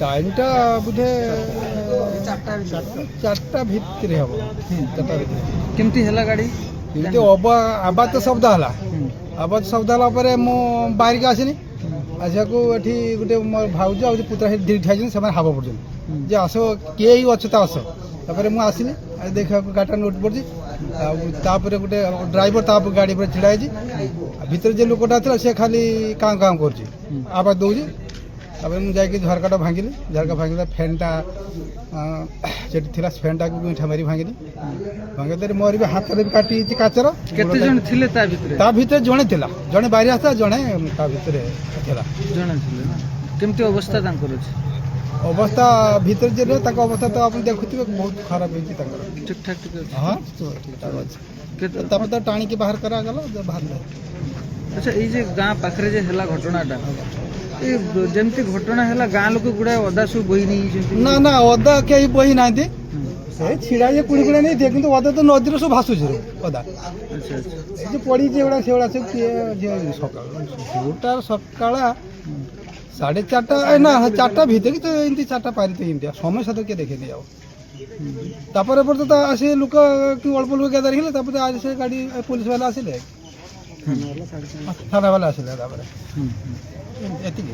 টাইমটা বোধে 4টা ভিତରେ ହେବ 4ଟା ଭିତରେ କେମିତି ହେଲା ଗାଡ଼ି? ଏମିତି ଆବାଜ ଶବ୍ଦ ହେଲା। ଆବାଜ ଶବ୍ଦ ହେଲା ପରେ ମୁଁ ବାହାରିକି ଆସିନି। ଆସିବାକୁ ଏଠି ଗୋଟେ ମୋର ଭାଉଜ ଆଉ ପୁତୁରା ସେଠି ଠିଆ ହେଇଛନ୍ତି, ସେମାନେ ହାବ ପଡ଼ୁଛନ୍ତି ଯେ ଆସ କିଏ ହିଁ ଅଛ ତ ଆସ। ତାପରେ ମୁଁ ଆସିଲି, ଦେଖିବାକୁ ଗାଡ଼ିଟା ନୋଟ୍ ପଡ଼ିଛି। ଆଉ ତାପରେ ଗୋଟେ ଡ୍ରାଇଭର ତା ଗାଡ଼ି ଉପରେ ଛିଡ଼ା ହେଇଛି। ଭିତରେ ଯେ ଲୋକଟା ଥିଲା ସେ ଖାଲି କାଁ କାଁ କରୁଛି, ଆବାଜ ଦେଉଛି। ତାପରେ ମୁଁ ଯାଇକି ଝରକାଟା ଭାଙ୍ଗିଲି। ଝରକା ଭାଙ୍ଗିଲା, ଫ୍ୟାନ୍ଟା ସେଠି ଥିଲା, ଫ୍ୟାନ୍ଟାକୁ ମିଠା ମାରି ଭାଙ୍ଗିଲି। ଭାଙ୍ଗିଦେଲେ ମୋର ବି ହାତରେ ବି କାଟି ହେଇଛି କାଚର। କେତେ ଜଣ ଥିଲେ ତା ଭିତରେ? ତା ଭିତରେ ଜଣେ ଥିଲା, ଜଣେ ବାହାରି ଆସିଥିଲା, ଜଣେ ତା ଭିତରେ ଥିଲା। ଜଣେ ଥିଲେ ନା? କେମିତି ଅବସ୍ଥା ତାଙ୍କର ଅଛି? ଅବସ୍ଥା ଭିତରେ ଯେ ତାଙ୍କ ଅବସ୍ଥା ତ ଆପଣ ଦେଖୁଥିବେ, ବହୁତ ଖରାପ ହେଇଛି ତାଙ୍କର। ଠିକଠାକ ଟିକେ ଅଛି? ହଁ ଠିକଠାକ ଅଛି। ତାପରେ ତ ଟାଣିକି ବାହାର କରାଗଲା, ବାହାରିଲେ। ଆଚ୍ଛା, ଏଇ ଯେ ଗାଁ ପାଖରେ ଯେ ହେଲା ଘଟଣାଟା, ଏଇ ଯେମିତି ଘଟଣା ହେଲା ଗାଁ ଲୋକ ଗୁଡ଼ାଏ ଅଦା ସବୁ ବୋହି ନେଇଯାଇଛନ୍ତି? ନା ନା, ଅଦା କେହି ବୋହି ନାହାନ୍ତି। ସେ ଛିଡ଼ା ଇଏ କୁଡ଼ି କୁଡ଼ା ନେଇଥିବେ, କିନ୍ତୁ ଅଦା ତ ନଦୀରୁ ସବୁ ଭାସୁଛି ଅଦା। ଆଚ୍ଛା ଆଚ୍ଛା। ଯେ ପଡ଼ିଛି ଏଗୁଡ଼ା ସେଗୁଡ଼ା ସବୁ କିଏ ସକାଳ ଯୋଉଟା ସକାଳ 4:30 ନା 4ଟା ଭିତରେ ତ ଏମିତି 4ଟା ପାରିତ ଏମିତି ସମୟ ସାଥ କିଏ ଦେଖେନି ଆଉ। ତାପରେ ପରେ ତ ଆସି ଲୋକ କି ଅଳ୍ପ ଲୋକ ଗ୍ୟାଦରିଂ ହେଲେ, ତାପରେ ଆଜି ସେ ଗାଡ଼ି ପୋଲିସ ବାଲା ଆସିଲେ, ଥାନା ବାଲା ଆସିଲେ, ତାପରେ ଏତିକି।